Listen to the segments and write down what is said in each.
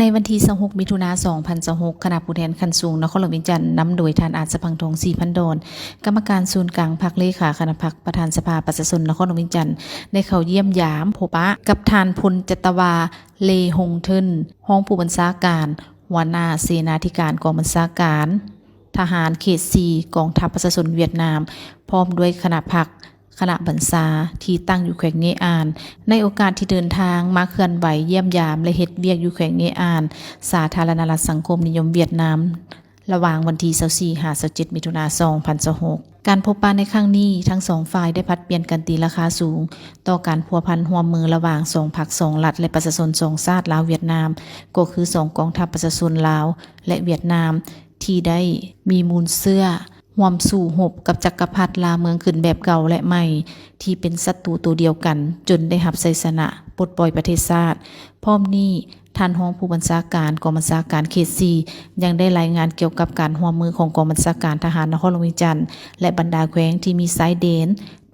ในวันที่26มิถุนายน2026คณะผู้แทนขั้นสูงนครหลวงเวียงจันทน์นำโดยท่านอาจสะพังทองศรีพันดอนกรรมการศูนย์กลางพรรคเลขาคณะพรรคประธานสภาประชาชนนครหลวงเวียงจันทน์ได้เข้าเยี่ยมยามพบปะกับท่านพลจตวาเลหงเทินรองผู้บัญชาการหัวหน้าเสนาธิการกองบัญชาการทหารเขต4กองทัพประชาชนเวียดนามพร้อมด้วยคณะพรรคคณะบรรษาที่ตั้งอยู่แขวงเงอานในโอกาสที่เดินทางมาเคลื่อนไหวเยี่ยมยามและเฮ็ดเวียกอยู่แขวงเงอานสาธารณรัฐสังคมนิยมเวียดนามระหว่างวันที่24-27มิถุนายน2026การพบปะในครั้งนี้ทั้งสองฝ่ายได้พัดเปลี่ยนกันตีราคาสูงต่อการพัวพันร่วมมือระหว่างสองพรรคสองรัฐและประชาชนสองชาติลาวเวียดนามก็คือสองกองทัพประชาชนลาวและเวียดนามที่ได้มีมูลเสื้อห่วมสู่หบกับจักรพรรดิลาเมืองขึ้นแบบเก่าและใหม่ที่เป็นศัตรูตัวเดียวกันจนได้รับชัยชนะปลดปล่อยประเทศชาติพร้อมนี้ท่านรองผู้บัญชาการกองบัญชาการเขต4ยังได้รายงานเกี่ยวกับการร่วมมือของกองบัญชาการทหารนครหลวงเวียงจันทน์และบรรดาแขวงที่มีชายแดน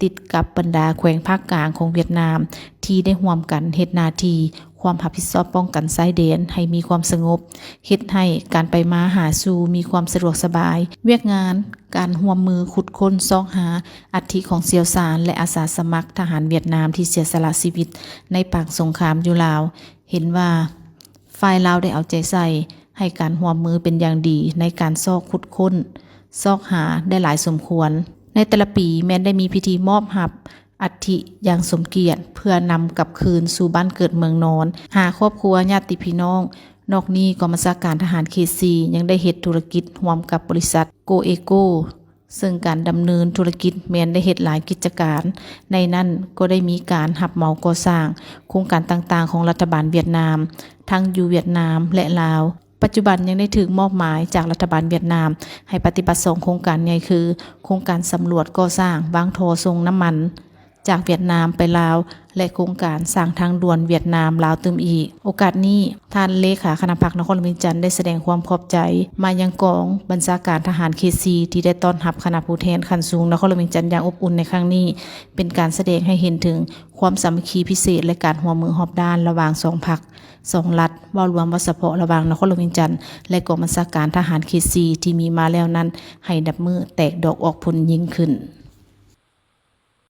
ติดกับบรรดาแขวงภาคกลางของเวียดนามที่ได้ร่วมกันเฮ็ดหน้าที่ความรับผิดชอบป้องกันชายแดนให้มีความสงบเฮ็ดให้การไปมาหาสู่มีความสะดวกสบายเวียกงานการร่วมมือขุดค้นซอกหาอัฐิของเสี่ยวซานและอาสาสมัครทหารเวียดนามที่เสียสละชีวิตในปากสงครามอยู่ลาวเห็นว่าฝ่ายลาวได้เอาใจใส่ให้การร่วมมือเป็นอย่างดีในการซอกขุดค้นซอกหาได้หลายสมควรในแต่ละปีแม้นได้มีพิธีมอบหับอัฐิอย่างสมเกียรติเพื่อนำกลับคืนสู่บ้านเกิดเมืองนอนหาครอบครัวญาติพี่น้องนอกนี้กองบัญชาการทหารเขต4ยังได้เฮ็ดธุรกิจร่วมกับบริษัทโกเอโกซึ่งการดำเนินธุรกิจแม้นได้เฮ็ดหลายกิจการในนั้นก็ได้มีการรับเหมาก่อสร้างโครงการต่างๆของรัฐบาลเวียดนามทั้งอยู่เวียดนามและลาวปัจจุบันยังได้ถูกมอบหมายจากรัฐบาลเวียดนามให้ปฏิบัติ2โครงการใหญ่คือโครงการสำรวจก่อสร้างวางท่อส่งน้ำมันจากเวียดนามไปลาวและโครงการสร้างทางด่วนเวียดนามลาวเติมอีกโอกาสนี้ท่านเลขาคณะพรรคนครหลวงเวียงจันทน์ได้แสดงความขอบใจมายังกองบัญชาการทหารเขต4ที่ได้ต้อนรับคณะผู้แทนขั้นสูงนครหลวงเวียงจันทน์อย่างอบอุ่นในครั้งนี้เป็นการแสดงให้เห็นถึงความสามัคคีพิเศษและการร่วมมือรอบด้านระหว่างสองพรรคสองรัฐว่ารวมว่าเฉพาะระหว่างนครหลวงเวียงจันทน์และกองบัญชาการทหารเขต4ที่มีมาแล้วนั้นให้ดับมือแตกดอกออกผลยิ่งขึ้น